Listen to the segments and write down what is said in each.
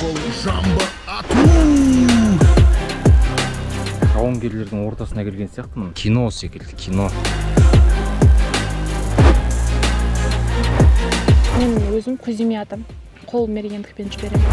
бұл жамбы ату. Жауынгерлердің ортасына келген сияқтымын. Кино секілді, кино. Мен өзім күземе атам. Қол мергендікпен жіберемін.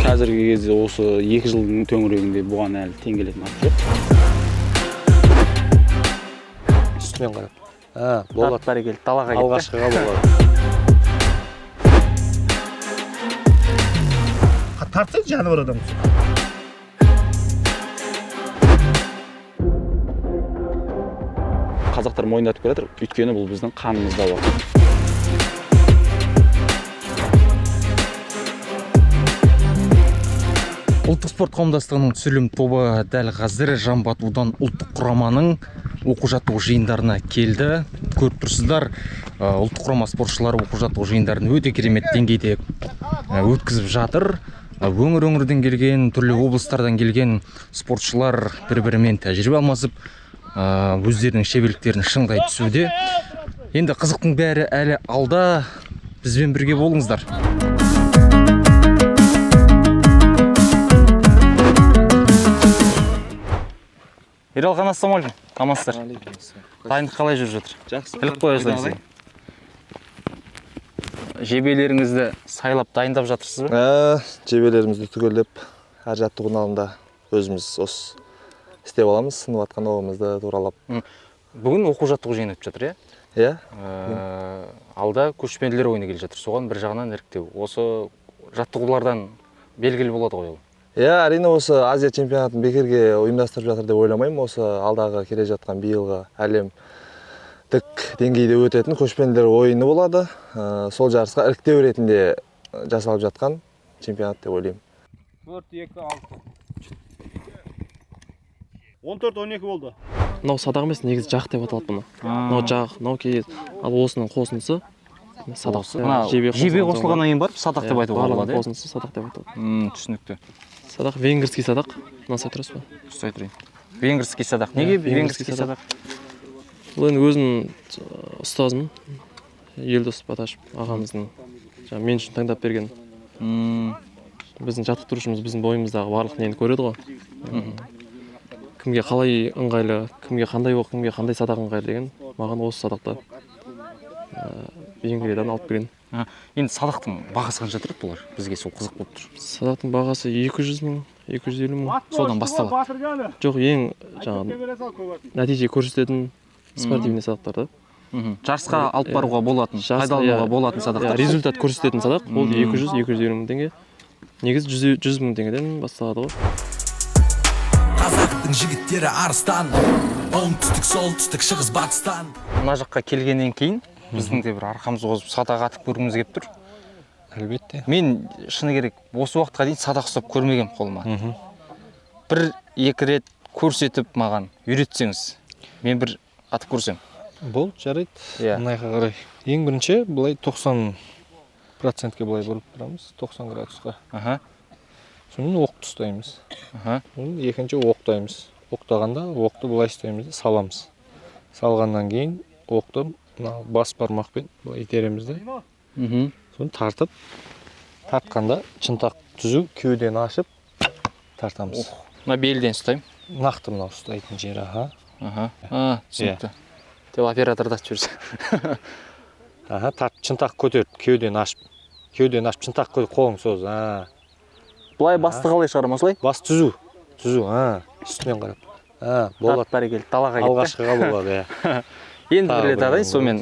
Қазіргі кезде осы 2 жылдың төңірегінде бұған әлі тең келетін ат жоқ. Үстімен қарап. Болады. Аттары келді, далаға кетті. Алғашқыға болады. Тартсаң жануар адам. Қазақтар мойындатып келатыр, өйткені бұл біздің қанымызда бар. Ұлттық спорт қауымдастығының түсірілім тобы дәл қазір жамбы атудан ұлттық құраманың оқу-жаттығу жиындарына келді. Көріп тұрсыздар, ұлттық құрама спортшылары оқу-жаттығу жиындарын өте керемет деңгейде өткізіп жатыр. Өңір-өңірден келген, түрлі облыстардан келген спортшылар бір-бірімен тәжірибе алмасып, өздерінің шеберліктерін шыңдай түсуде. Енді қызықтың бәрі әлі алда, бізбен бірге болыңыздар. Ералған, ассалаумалейкум. Амансыздар. Дайындық қалай жүріп жатыр? Жақсы. Біліп қоя салайын. Жебелеріңізді сайлап дайындап жатырсыз ба? Жебелерімізді түгелдеп, әр жаттығудың алдында өзіміз осы істеп аламыз, сынып атқан оғымызды туралап. Бүгін оқу-жаттығу жиын өтіп жатыр, Иә? Алда көшпенділер ойыны келе жатыр. Соған бір жағынан іріктеу. Осы жаттығулардан белгілі болады ғой ол. Иә, әрине осы Азия чемпионатын бекерге ұйымдастырып жатыр деп ойламаймын. Осы алдағы келе жатқан биылғы әлемдік деңгейде өтетін көшпенділер ойыны болады. Сол жарысқа іріктеу ретінде жасалып жатқан чемпионат деп ойлаймын. 14-12 болды. Мынау садақ емес, негізі жақ деп аталады бұны. Мынау жақ, мынау кейіз. Ал осының қосындысы садақ. Жебе қосылғаннан кейін барып садақ деп айтуға болады. Қосындысы садақ деп аталады. Түсінікті. Садақ венгерский садақ. Насай тұрасыз ба? Ұстай тұрайын. Венгерский садақ. Неге венгерский садақ? Бұл енді өзім ұстазым. Елдос Баташев ағамыздың мен үшін таңдап берген. Біздің жаттықтырушымыз біздің бойымыздағы барлық нені көреді ғой. Кімге қалай ыңғайлы, кімге қандай оқ, кімге қандай садақ ыңғайлы деген маған осы садақты Венгриядан алып берген. Енді садақтың бағасы қанша тұрады бұлар? Бізге сол қызық болып тұр. Садақтың бағасы 200 мың, 250 мың. Содан басталады. Жоқ, ең нәтиже көрсететін спортивный садақтар да. Жарысқа алып баруға болатын, пайдалануға болатын садақтар. Результат көрсететін садақ ол 200-250 мың теңге. Негізі 100 мың теңгеден басталады ғой. Қазақтың жігіттері арыстан, оңтүстік, солтүстік, шығыс, батыстан. Мына жаққа келгеннен кейін біздің де бір арқамыз қозып садақ атып көргіміз келіп тұр. Әлбетте. Мен шыны керек осы уақытқа дейін садақ ұстап көрмегем қолыма. 1-2 рет көрсетіп маған үйретсеңіз, мен бір атып көрсем. Бұл жарайды. Мынайға қарай. Ең бірінші былай 90%-ке былай бұрып тұрамыз, 90 градусқа. Соны оқты ұстаймыз. Екінші оқтаймыз. Оқтағанда оқты былай ұстаймыз, саламыз. Салғаннан кейін оқты бас бармақпен былай итереміз де. Соны тартып, тартқанда чынтақ түзу, кеудені ашып тартамыз. Мына белден ұстаймын. Нақты мынау ұстайтын жері, түсінікті. Операторда жүрсе. Чынтақ көтеріп, кеудені ашып, чынтақ көтеріп, қолың соз. Бұлай басты қалай шығарым осылай? Бас түзу, үстімен қарап. Болады. Бәрекелді, далаға кетті. Алғашқыға болады, Енді бір рет атайын, сонымен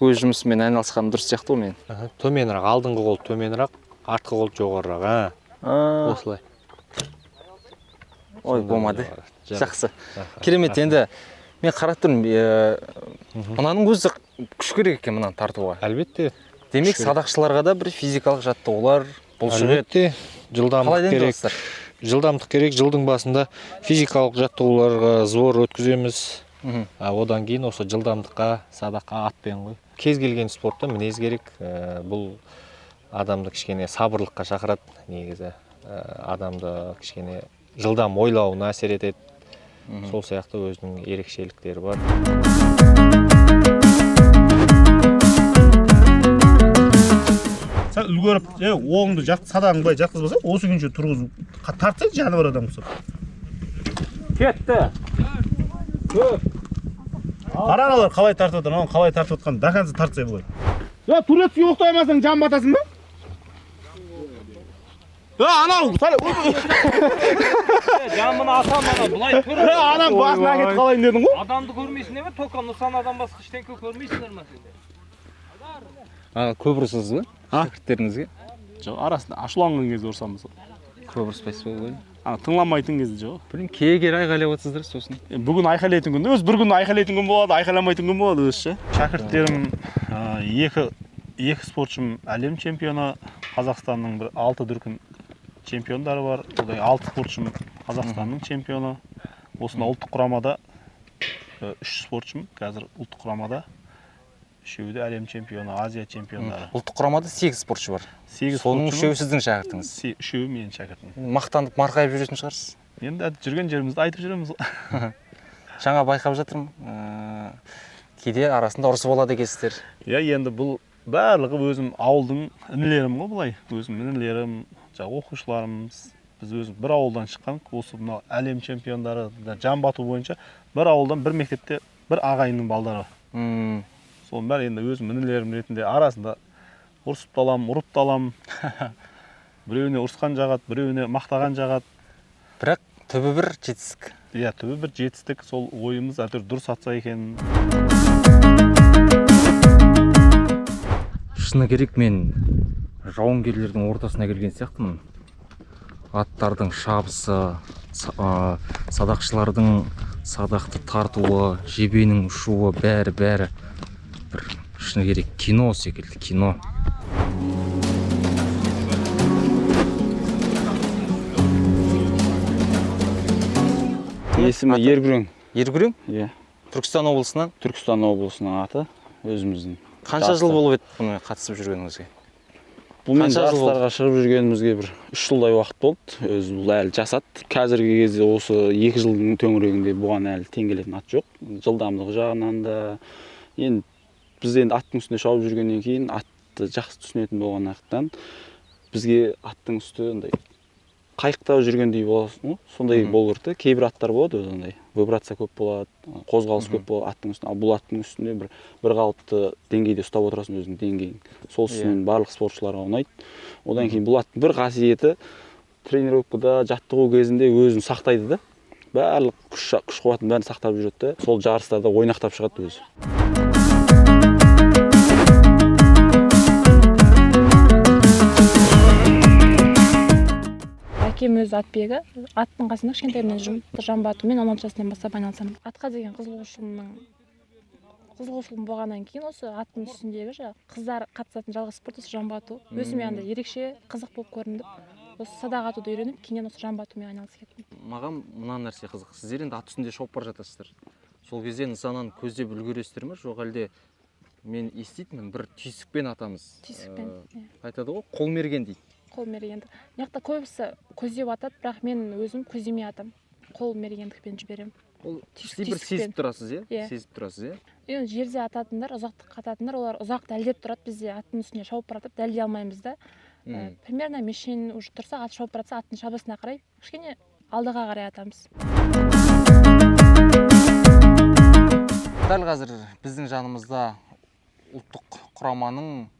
өз жұмысымен айналысқаным дұрыс сияқты ғой мен. Төменірек, алдыңғы қол төменірек, артқы қол жоғарырақ. Осылай. Ой, болмады. Жақсы. Керемет, енді мен қарап тұрмын, мынаның өзі күш керек екен мынаны тартуға. Әлбетте. Демек, садақшыларға да бір физикалық жаттығулар бұлшық ет. Жылдамдық керек. Жылдың басында физикалық жаттығуларға сбор өткіземіз. Одан кейін осы жылдамдыққа, садаққа атпен ғой. Кез келген спортта мінез керек. Бұл адамды кішкене сабырлыққа шақырады. Негізі адамды кішкене жылдам ойлауына әсер етеді. Сол сияқты өзінің ерекшеліктері бар. Sen үлгеріп, оңды садағың былай жатқызбаса, осы күнше тұрғызып тартсаң жаны бар адам құсап. Кетті. Араналар қалай тартып отыр, оны қалай тартып отқан, дакансы тартсай болады. Турецкий оқтаймасаң жан батасың ба? Анау, Жамын атам ана, бұлай тұр. анам басына әкет қалайын дедің ғой? Адамды көрмейсің еме, тоқа нысанадан басқа ештеңке көрмейсіңдер ме сендер? Көбірсіз бе? Шәкірттеріңізге? Жоқ, арасында ашуланған кезде ұрсам мысалы. Көбіріспайсыз ба ғой? Тыңламайтын кезде жоқ. Білмеймін, кей-кері айқайлап отырсыздар сосын. Бүгін айқайлайтын күн, өз бір күн айқайлайтын күн болады, айқайламайтын күн болады өзі. Шәкірттерім, екі спортшым әлем чемпионы, Қазақстанның бір 6 дүркін чемпиондары бар. Одан 6 спортшым Қазақстанның чемпионы. Осында ұлттық құрамада 3 спортшым қазір ұлттық құрамада. Үшеуі де әлем чемпионы, Азия чемпиондары. Ұлттық құрамада 8 спортшы бар. 8 соның спортшы. үшеуі сіздің шәкіртіңіз. Үшеуі менің шәкіртім. Мақтанып марқайып жүретін шығарсыз. Енді жүрген жерімізді айтып жүреміз. Жаңа байқап жатырмын. Кейде арасында ұрыс болады екенсіздер. Енді бұл барлығы өзім ауылдың інілерім ғой бұлай. Өзім інілерім, оқушыларымыз. Біз өзім бір ауылдан шыққан, осы мынау әлем чемпиондары жан бату бойынша бір ауылдан бір мектепте бір ағайынның балдары. Соның бәрі енді өзім інілерім ретінде арасында ұрысып талам, ұрып талам. Біреуіне ұрысқан жағат, біреуіне мақтаған жағат. Бірақ түбі бір жетістік. Түбі бір жетістік, сол ойымыз әтір дұрыс атса екен. Шыны керек, мен жауынгерлердің ортасына келген сияқтымын. Аттардың шабысы, садақшылардың садақты тартуы, жебенің ұшуы, бәрі бір шыны керек кино секілді, кино. Есімі Ергүрең. Ергүрең? Иә. Түркістан облысынан? Түркістан облысының аты, өзіміздің. Қанша жыл болып еді бұны қатысып жүргеніңізге? Бұмен жарыстарға шығып жүргенімізге бір 3 жылдай уақыт болды. Өзі бұл әлі жасат. Қазіргі кезде осы 2 жылдың төңірегінде бұған әлі тең келетін ат жоқ. Жылдамдығы жағынан да. Енді біз енді аттың үстінде шауып жүргеннен кейін атты жақсы түсінетін болғандықтан бізге аттың үсті қайықта жүргендей боласың, сондай болу керек. Кейбір аттар болады өзі, вибрация көп болады, қозғалыс көп болады аттың үстінде. Ал бұл аттың үстінде бір қалыпты деңгейде ұстап отырасың өзіңнің деңгейің. Сол үстінен барлық спортшыларға ұнайды. Одан кейін бұл аттың бір қасиеті тренировкада, жаттығу кезінде өзін сақтайды да. Барлық күш қуатын бәрін сақтап жүреді. Сол жарыстарда ойнақтап шығады өзі. Әкем өзі атбегі, аттың қасында кішкентайымнан жүрмін. Жан батумен 16 жасымнан бастап айналысамын. Атқа деген қызығушылығым болғаннан кейін осы аттың үстіндегі қыздар қатысатын жалғыз спорт осы жан бату. Өзіме андай ерекше қызық болып көрінді. Осы садақ атуды үйреніп, кейіннен осы жан батумен айналысып кеттім. Маған мына нәрсе қызық. Сіздер енді ат үстінде шауып бара жатасыздар. Сол кезде нысананы көздеп үлгересіздер ме, жоқ әлде мен еститінмін, бір түйсікпен атамыз. Түйсікпен. Айтады ғой, қол мерген дейді. Қол мергенді. Мына көбісі көздеп атады, бірақ мен өзім көздемей атам. Қол мергендікпен жіберем. Ол бір сезіп тұрасыз, иә? Сезіп тұрасыз, иә? Енді жерде ататындар, ұзақтық ататындар, олар ұзақ дәлдеп тұрады, бізде аттың үстіне шауып баратып, дәлдей алмаймыз да. Примерно мешен уже тұрса, ат шауып баратса, аттың шабысына қарай, кішкене алдыға қарай атамыз. Дәл қазір біздің жанымызда ұлттық құраманың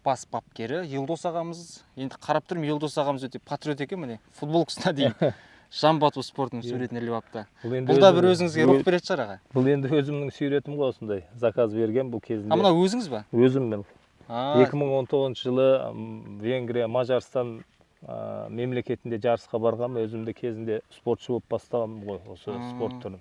бас бапкері Елдос ағамыз. Енді қарап тұрмын, Елдос ағамыз өте патриот екен, міне футболкасына дейін жан бату спортының суретін іліп алыпты. Бұл да бір өзіңізге рух беретін шығар аға. Бұл енді өзімнің суретім ғой, осындай заказ берген бұл кезінде. Мына өзіңіз ба? Өзім мен. 2019 жылы Венгрия, Мажарстан мемлекетінде жарысқа барғам, өзімді кезінде спортшы болып бастағам ғой осы спорт түрін.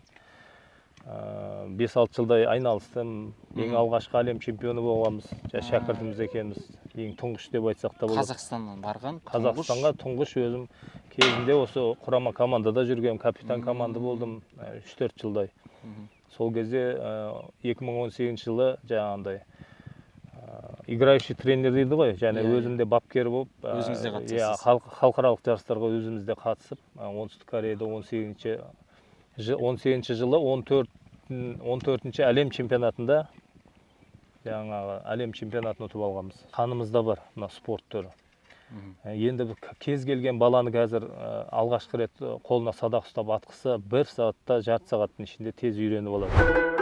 5-6 жылдай айналыстым. Ең алғашқы әлем чемпионы болғанбыз. Шәкіртіміз екенбіз. Ең тұңғыш деп айтсақ та болады. Қазақстаннан барған? Қазақстанға тұңғыш өзім кезінде осы құрама командада жүрген, капитан команда болдым 3-4 жылдай. Сол кезде 2018 жылы жаңағындай играющий тренер дейді ғой, және өзімде бапкер болып, халықаралық жарыстарға өзімізде қатысып, оңтүстік Кореяда 18 жылы 14-ші әлем чемпионатында жаңағы әлем чемпионатын ұтып алғанбыз. Қанымызда бар мына спорт түрі. Енді кез келген баланы қазір алғашқы рет қолына садақ ұстап атқысы 1 сағатта, жарты сағаттың ішінде тез үйреніп алады.